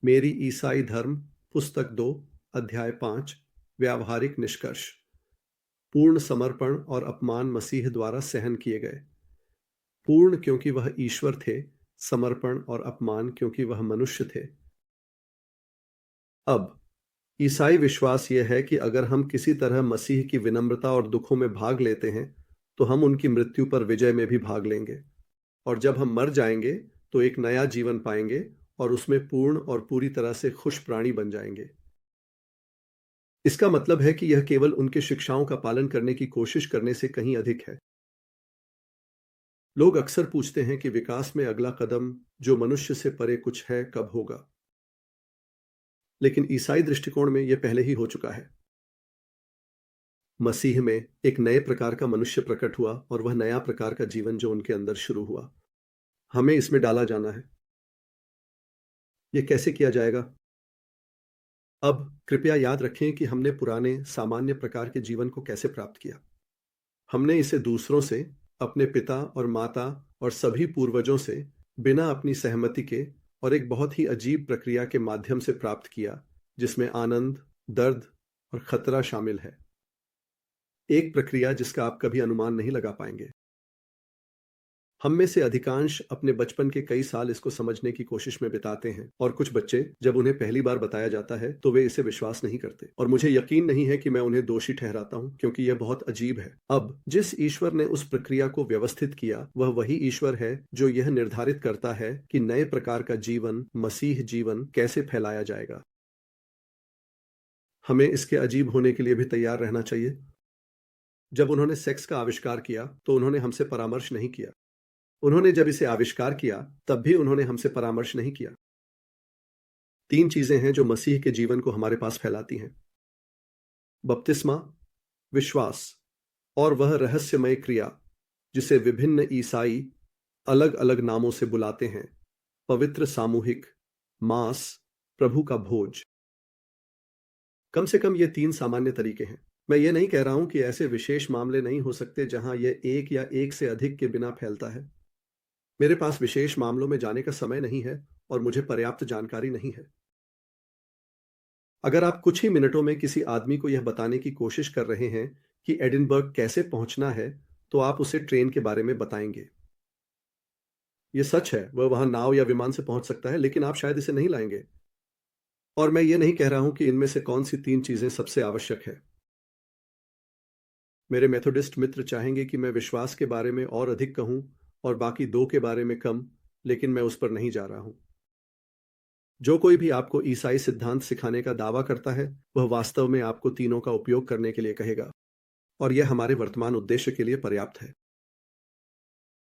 मेरी ईसाई धर्म पुस्तक 2 अध्याय 5 व्यावहारिक निष्कर्ष। पूर्ण समर्पण और अपमान मसीह द्वारा सहन किए गए। पूर्ण क्योंकि वह ईश्वर थे, समर्पण और अपमान क्योंकि वह मनुष्य थे। अब ईसाई विश्वास यह है कि अगर हम किसी तरह मसीह की विनम्रता और दुखों में भाग लेते हैं तो हम उनकी मृत्यु पर विजय में भी भाग लेंगे, और जब हम मर जाएंगे तो एक नया जीवन पाएंगे और उसमें पूर्ण और पूरी तरह से खुश प्राणी बन जाएंगे। इसका मतलब है कि यह केवल उनके शिक्षाओं का पालन करने की कोशिश करने से कहीं अधिक है। लोग अक्सर पूछते हैं कि विकास में अगला कदम जो मनुष्य से परे कुछ है कब होगा, लेकिन ईसाई दृष्टिकोण में यह पहले ही हो चुका है। मसीह में एक नए प्रकार का मनुष्य प्रकट हुआ और वह नया प्रकार का जीवन जो उनके अंदर शुरू हुआ, हमें इसमें डाला जाना है। यह कैसे किया जाएगा? अब कृपया याद रखें कि हमने पुराने सामान्य प्रकार के जीवन को कैसे प्राप्त किया। हमने इसे दूसरों से, अपने पिता और माता और सभी पूर्वजों से बिना अपनी सहमति के और एक बहुत ही अजीब प्रक्रिया के माध्यम से प्राप्त किया, जिसमें आनंद, दर्द और खतरा शामिल है। एक प्रक्रिया जिसका आप कभी अनुमान नहीं लगा पाएंगे। हम में से अधिकांश अपने बचपन के कई साल इसको समझने की कोशिश में बिताते हैं, और कुछ बच्चे जब उन्हें पहली बार बताया जाता है तो वे इसे विश्वास नहीं करते, और मुझे यकीन नहीं है कि मैं उन्हें दोषी ठहराता हूं, क्योंकि यह बहुत अजीब है। अब जिस ईश्वर ने उस प्रक्रिया को व्यवस्थित किया वह वही ईश्वर है जो यह निर्धारित करता है कि नए प्रकार का जीवन, मसीह जीवन, कैसे फैलाया जाएगा। हमें इसके अजीब होने के लिए भी तैयार रहना चाहिए। जब उन्होंने सेक्स का आविष्कार किया तो उन्होंने हमसे परामर्श नहीं किया। उन्होंने जब इसे आविष्कार किया तब भी उन्होंने हमसे परामर्श नहीं किया। 3 चीजें हैं जो मसीह के जीवन को हमारे पास फैलाती हैं: बपतिस्मा, विश्वास और वह रहस्यमय क्रिया जिसे विभिन्न ईसाई अलग अलग नामों से बुलाते हैं: पवित्र सामूहिक मास, प्रभु का भोज। कम से कम ये 3 सामान्य तरीके हैं। मैं ये नहीं कह रहा हूं कि ऐसे विशेष मामले नहीं हो सकते जहां यह एक या एक से अधिक के बिना फैलता है। मेरे पास विशेष मामलों में जाने का समय नहीं है और मुझे पर्याप्त जानकारी नहीं है। अगर आप कुछ ही मिनटों में किसी आदमी को यह बताने की कोशिश कर रहे हैं कि एडिनबर्ग कैसे पहुंचना है, तो आप उसे ट्रेन के बारे में बताएंगे। यह सच है, वह वहां नाव या विमान से पहुंच सकता है, लेकिन आप शायद इसे नहीं लाएंगे। और मैं ये नहीं कह रहा हूं कि इनमें से कौन सी 3 चीजें सबसे आवश्यक है। मेरे मेथोडिस्ट मित्र चाहेंगे कि मैं विश्वास के बारे में और अधिक कहूं और बाकी 2 के बारे में कम, लेकिन मैं उस पर नहीं जा रहा हूं। जो कोई भी आपको ईसाई सिद्धांत सिखाने का दावा करता है वह वास्तव में आपको तीनों का उपयोग करने के लिए कहेगा, और यह हमारे वर्तमान उद्देश्य के लिए पर्याप्त है।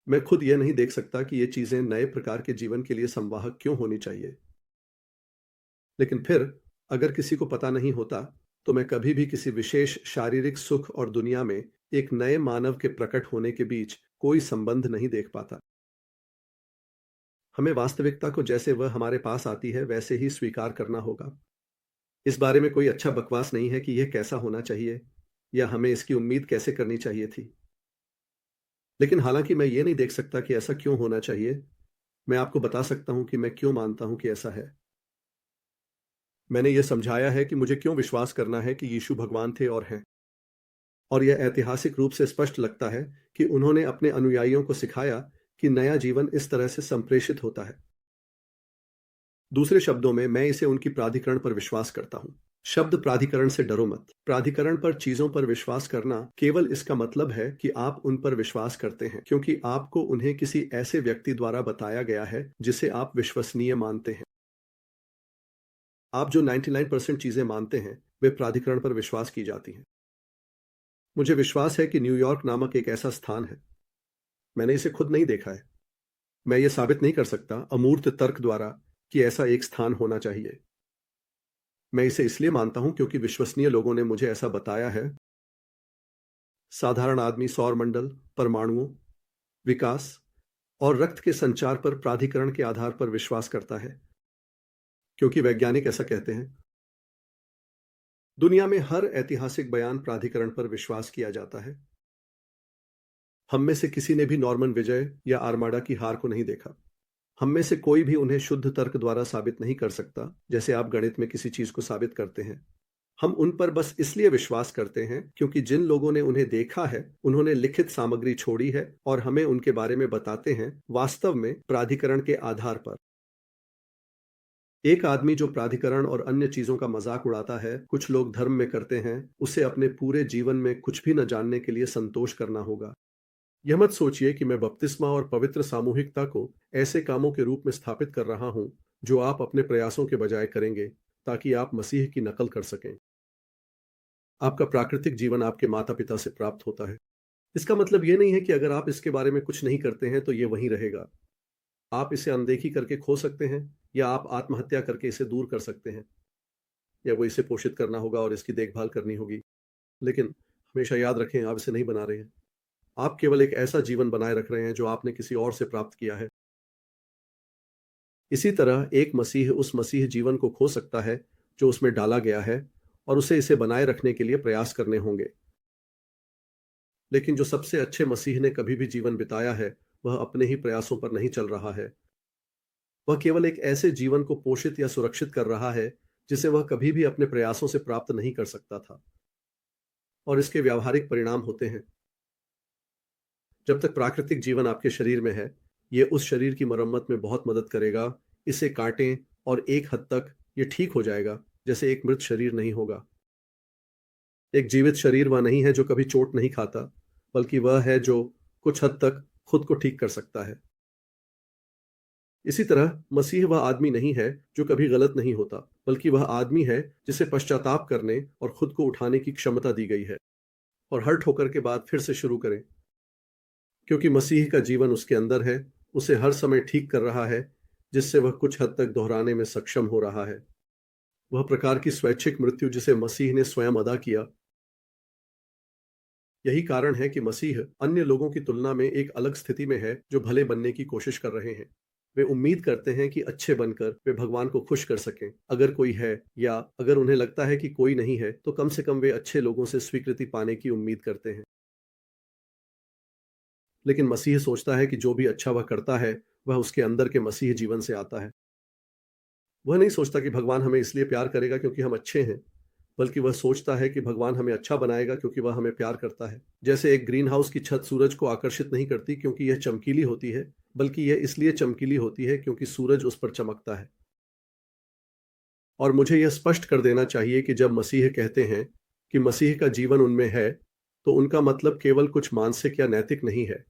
मैं खुद यह नहीं देख सकता कि ये चीजें नए प्रकार के जीवन के लिए संवाहक क्यों होनी चाहिए, लेकिन फिर अगर किसी को पता नहीं होता तो मैं कभी भी किसी विशेष शारीरिक सुख और दुनिया में एक नए मानव के प्रकट होने के बीच कोई संबंध नहीं देख पाता। हमें वास्तविकता को जैसे वह हमारे पास आती है वैसे ही स्वीकार करना होगा। इस बारे में कोई अच्छा बकवास नहीं है कि यह कैसा होना चाहिए या हमें इसकी उम्मीद कैसे करनी चाहिए थी। लेकिन हालांकि मैं ये नहीं देख सकता कि ऐसा क्यों होना चाहिए, मैं आपको बता सकता हूं कि मैं क्यों मानता हूं कि ऐसा है। मैंने यह समझाया है कि मुझे क्यों विश्वास करना है कि यीशु भगवान थे और हैं, और यह ऐतिहासिक रूप से स्पष्ट लगता है कि उन्होंने अपने अनुयायियों को सिखाया कि नया जीवन इस तरह से संप्रेषित होता है। दूसरे शब्दों में, मैं इसे उनकी प्राधिकरण पर विश्वास करता हूं। शब्द प्राधिकरण से डरो मत। प्राधिकरण पर चीजों पर विश्वास करना केवल इसका मतलब है कि आप उन पर विश्वास करते हैं क्योंकि आपको उन्हें किसी ऐसे व्यक्ति द्वारा बताया गया है जिसे आप विश्वसनीय मानते हैं। आप जो 99% चीजें मानते हैं वे प्राधिकरण पर विश्वास की जाती हैं। मुझे विश्वास है कि न्यूयॉर्क नामक एक ऐसा स्थान है। मैंने इसे खुद नहीं देखा है। मैं ये साबित नहीं कर सकता अमूर्त तर्क द्वारा कि ऐसा एक स्थान होना चाहिए। मैं इसे इसलिए मानता हूं क्योंकि विश्वसनीय लोगों ने मुझे ऐसा बताया है। साधारण आदमी सौर मंडल, परमाणुओं, विकास और रक्त के संचार पर प्राधिकरण के आधार पर विश्वास करता है, क्योंकि वैज्ञानिक ऐसा कहते हैं। दुनिया में हर ऐतिहासिक बयान प्राधिकरण पर विश्वास किया जाता है। हम में से किसी ने भी नॉर्मन विजय या आर्माडा की हार को नहीं देखा। हम में से कोई भी उन्हें शुद्ध तर्क द्वारा साबित नहीं कर सकता, जैसे आप गणित में किसी चीज को साबित करते हैं। हम उन पर बस इसलिए विश्वास करते हैं क्योंकि जिन लोगों ने उन्हें देखा है, उन्होंने लिखित सामग्री छोड़ी है और हमें उनके बारे में बताते हैं, वास्तव में प्राधिकरण के आधार पर। एक आदमी जो प्राधिकरण और अन्य चीजों का मजाक उड़ाता है, कुछ लोग धर्म में करते हैं, उसे अपने पूरे जीवन में कुछ भी न जानने के लिए संतोष करना होगा। यह मत सोचिए कि मैं बपतिस्मा और पवित्र सामूहिकता को ऐसे कामों के रूप में स्थापित कर रहा हूं जो आप अपने प्रयासों के बजाय करेंगे ताकि आप मसीह की नकल कर सकें। आपका प्राकृतिक जीवन आपके माता पिता से प्राप्त होता है। इसका मतलब यह नहीं है कि अगर आप इसके बारे में कुछ नहीं करते हैं तो यह वहीं रहेगा। आप इसे अनदेखी करके खो सकते हैं, या आप आत्महत्या करके इसे दूर कर सकते हैं, या वो इसे पोषित करना होगा और इसकी देखभाल करनी होगी। लेकिन हमेशा याद रखें, आप इसे नहीं बना रहे हैं। आप केवल एक ऐसा जीवन बनाए रख रहे हैं जो आपने किसी और से प्राप्त किया है। इसी तरह एक मसीह उस मसीह जीवन को खो सकता है जो उसमें डाला गया है, और उसे इसे बनाए रखने के लिए प्रयास करने होंगे। लेकिन जो सबसे अच्छे मसीह ने कभी भी जीवन बिताया है, वह अपने ही प्रयासों पर नहीं चल रहा है। वह केवल एक ऐसे जीवन को पोषित या सुरक्षित कर रहा है जिसे वह कभी भी अपने प्रयासों से प्राप्त नहीं कर सकता था। और इसके व्यावहारिक परिणाम होते हैं। जब तक प्राकृतिक जीवन आपके शरीर में है, यह उस शरीर की मरम्मत में बहुत मदद करेगा। इसे काटें और एक हद तक यह ठीक हो जाएगा, जैसे एक मृत शरीर नहीं होगा। एक जीवित शरीर वह नहीं है जो कभी चोट नहीं खाता, बल्कि वह है जो कुछ हद तक खुद को ठीक कर सकता है। इसी तरह मसीह वह आदमी नहीं है जो कभी गलत नहीं होता, बल्कि वह आदमी है जिसे पश्चाताप करने और खुद को उठाने की क्षमता दी गई है, और हर ठोकर के बाद फिर से शुरू करें। क्योंकि मसीह का जीवन उसके अंदर है, उसे हर समय ठीक कर रहा है, जिससे वह कुछ हद तक दोहराने में सक्षम हो रहा है। वह प्रकार की स्वैच्छिक मृत्यु जिसे मसीह ने स्वयं अदा किया। यही कारण है कि मसीह अन्य लोगों की तुलना में एक अलग स्थिति में है जो भले बनने की कोशिश कर रहे हैं। वे उम्मीद करते हैं कि अच्छे बनकर वे भगवान को खुश कर सकें। अगर कोई है, या अगर उन्हें लगता है कि कोई नहीं है, तो कम से कम वे अच्छे लोगों से स्वीकृति पाने की उम्मीद करते हैं। लेकिन मसीह सोचता है कि जो भी अच्छा वह करता है, वह उसके अंदर के मसीह जीवन से आता है। वह नहीं सोचता कि भगवान हमें इसलिए प्यार करेगा क्योंकि हम अच्छे हैं, बल्कि वह सोचता है कि भगवान हमें अच्छा बनाएगा क्योंकि वह हमें प्यार करता है। जैसे एक ग्रीन हाउस की छत सूरज को आकर्षित नहीं करती क्योंकि यह चमकीली होती है, बल्कि यह इसलिए चमकीली होती है क्योंकि सूरज उस पर चमकता है। और मुझे यह स्पष्ट कर देना चाहिए कि जब मसीह कहते हैं कि मसीह का जीवन उनमें है, तो उनका मतलब केवल कुछ मानसिक या नैतिक नहीं है।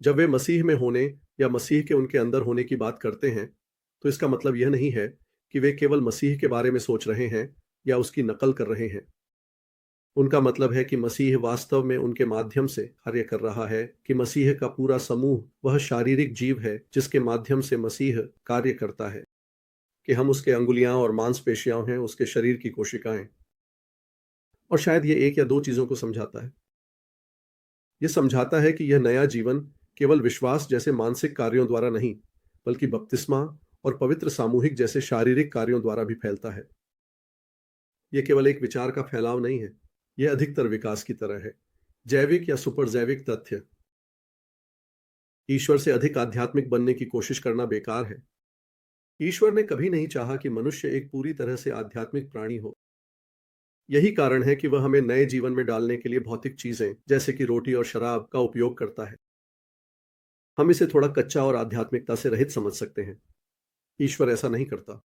जब वे मसीह में होने या मसीह के उनके अंदर होने की बात करते हैं, तो इसका मतलब यह नहीं है कि वे केवल मसीह के बारे में सोच रहे हैं या उसकी नकल कर रहे हैं। उनका मतलब है कि मसीह वास्तव में उनके माध्यम से कार्य कर रहा है, कि मसीह का पूरा समूह वह शारीरिक जीव है जिसके माध्यम से मसीह कार्य करता है, कि हम उसके अंगुलियां और मांसपेशियां हैं, उसके शरीर की कोशिकाएं। और शायद ये एक या दो चीजों को समझाता है। यह समझाता है कि यह नया जीवन केवल विश्वास जैसे मानसिक कार्यों द्वारा नहीं, बल्कि बपतिस्मा और पवित्र सामूहिक जैसे शारीरिक कार्यों द्वारा भी फैलता है। यह केवल एक विचार का फैलाव नहीं है, यह अधिकतर विकास की तरह है। जैविक या सुपर जैविक तथ्य। ईश्वर से अधिक आध्यात्मिक बनने की कोशिश करना बेकार है। ईश्वर ने कभी नहीं चाहा कि मनुष्य एक पूरी तरह से आध्यात्मिक प्राणी हो। यही कारण है कि वह हमें नए जीवन में डालने के लिए भौतिक चीजें जैसे कि रोटी और शराब का उपयोग करता है। हम इसे थोड़ा कच्चा और आध्यात्मिकता से रहित समझ सकते हैं। ईश्वर ऐसा नहीं करता।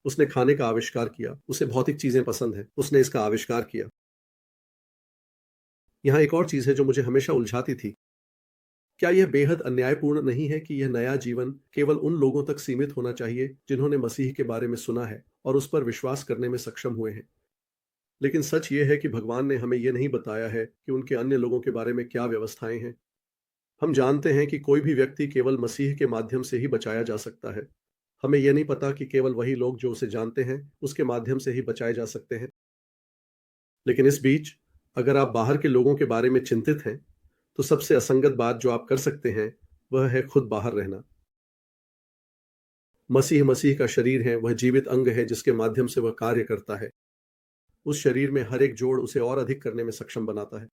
उसने खाने का आविष्कार किया, उसे भौतिक चीजें पसंद हैं, उसने इसका आविष्कार किया। यहाँ एक और चीज है जो मुझे हमेशा उलझाती थी। क्या यह बेहद अन्यायपूर्ण नहीं है कि यह नया जीवन केवल उन लोगों तक सीमित होना चाहिए जिन्होंने मसीह के बारे में सुना है और उस पर विश्वास करने में सक्षम हुए हैं? लेकिन सच यह है कि भगवान ने हमें यह नहीं बताया है कि उनके अन्य लोगों के बारे में क्या व्यवस्थाएं हैं। हम जानते हैं कि कोई भी व्यक्ति केवल मसीह के माध्यम से ही बचाया जा सकता है। हमें यह नहीं पता कि केवल वही लोग जो उसे जानते हैं उसके माध्यम से ही बचाए जा सकते हैं। लेकिन इस बीच, अगर आप बाहर के लोगों के बारे में चिंतित हैं, तो सबसे असंगत बात जो आप कर सकते हैं वह है खुद बाहर रहना। मसीह मसीह का शरीर है, वह जीवित अंग है जिसके माध्यम से वह कार्य करता है। उस शरीर में हर एक जोड़ उसे और अधिक करने में सक्षम बनाता है।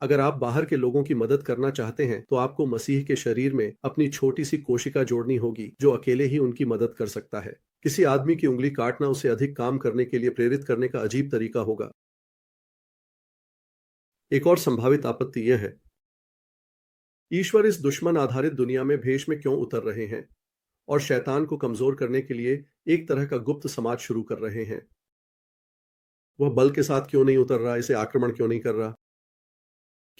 अगर आप बाहर के लोगों की मदद करना चाहते हैं तो आपको मसीह के शरीर में अपनी छोटी सी कोशिका जोड़नी होगी जो अकेले ही उनकी मदद कर सकता है। किसी आदमी की उंगली काटना उसे अधिक काम करने के लिए प्रेरित करने का अजीब तरीका होगा। एक और संभावित आपत्ति यह है, ईश्वर इस दुश्मन आधारित दुनिया में भेष में क्यों उतर रहे हैं और शैतान को कमजोर करने के लिए एक तरह का गुप्त समाज शुरू कर रहे हैं। वह बल के साथ क्यों नहीं उतर रहा, इसे आक्रमण क्यों नहीं कर रहा?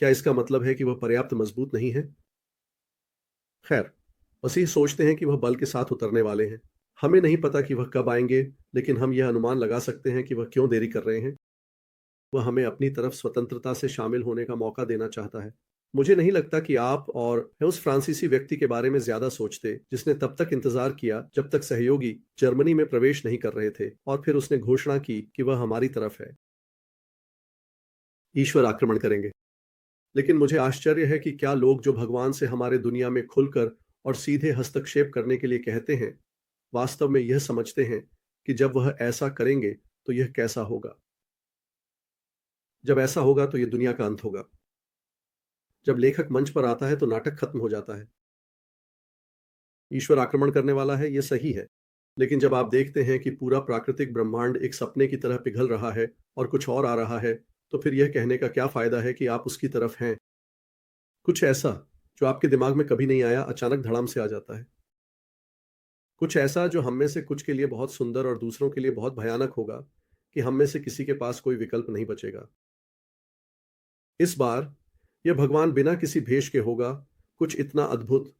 क्या इसका मतलब है कि वह पर्याप्त मजबूत नहीं है? खैर, मसीह सोचते हैं कि वह बल के साथ उतरने वाले हैं। हमें नहीं पता कि वह कब आएंगे, लेकिन हम यह अनुमान लगा सकते हैं कि वह क्यों देरी कर रहे हैं। वह हमें अपनी तरफ स्वतंत्रता से शामिल होने का मौका देना चाहता है। मुझे नहीं लगता कि आप और मैं उस फ्रांसीसी व्यक्ति के बारे में ज्यादा सोचते जिसने तब तक इंतजार किया जब तक सहयोगी जर्मनी में प्रवेश नहीं कर रहे थे और फिर उसने घोषणा की कि वह हमारी तरफ है। ईश्वर आक्रमण करेंगे। लेकिन मुझे आश्चर्य है कि क्या लोग जो भगवान से हमारे दुनिया में खुलकर और सीधे हस्तक्षेप करने के लिए कहते हैं, वास्तव में यह समझते हैं कि जब वह ऐसा करेंगे तो यह कैसा होगा। जब ऐसा होगा तो यह दुनिया का अंत होगा। जब लेखक मंच पर आता है तो नाटक खत्म हो जाता है। ईश्वर आक्रमण करने वाला है, यह सही है। लेकिन जब आप देखते हैं कि पूरा प्राकृतिक ब्रह्मांड एक सपने की तरह पिघल रहा है और कुछ और आ रहा है, तो फिर यह कहने का क्या फायदा है कि आप उसकी तरफ हैं। कुछ ऐसा जो आपके दिमाग में कभी नहीं आया अचानक धड़ाम से आ जाता है। कुछ ऐसा जो हम में से कुछ के लिए बहुत सुंदर और दूसरों के लिए बहुत भयानक होगा कि हम में से किसी के पास कोई विकल्प नहीं बचेगा। इस बार यह भगवान बिना किसी भेष के होगा, कुछ इतना अद्भुत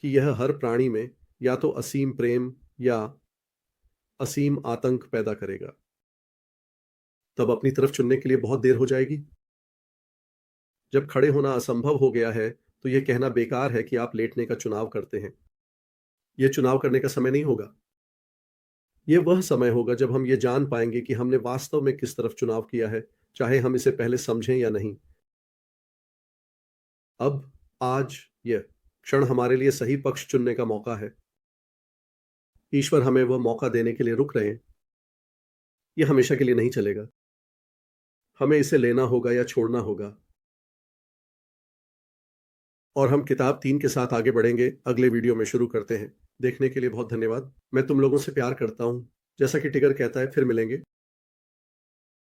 कि यह हर प्राणी में या तो असीम प्रेम या असीम आतंक पैदा करेगा। तब अपनी तरफ चुनने के लिए बहुत देर हो जाएगी। जब खड़े होना असंभव हो गया है तो यह कहना बेकार है कि आप लेटने का चुनाव करते हैं। यह चुनाव करने का समय नहीं होगा। यह वह समय होगा जब हम ये जान पाएंगे कि हमने वास्तव में किस तरफ चुनाव किया है, चाहे हम इसे पहले समझें या नहीं। अब आज यह क्षण हमारे लिए सही पक्ष चुनने का मौका है। ईश्वर हमें वह मौका देने के लिए रुक रहे हैं। यह हमेशा के लिए नहीं चलेगा। हमें इसे लेना होगा या छोड़ना होगा। और हम किताब 3 के साथ आगे बढ़ेंगे, अगले वीडियो में शुरू करते हैं। देखने के लिए बहुत धन्यवाद। मैं तुम लोगों से प्यार करता हूं। जैसा कि टिगर कहता है, फिर मिलेंगे।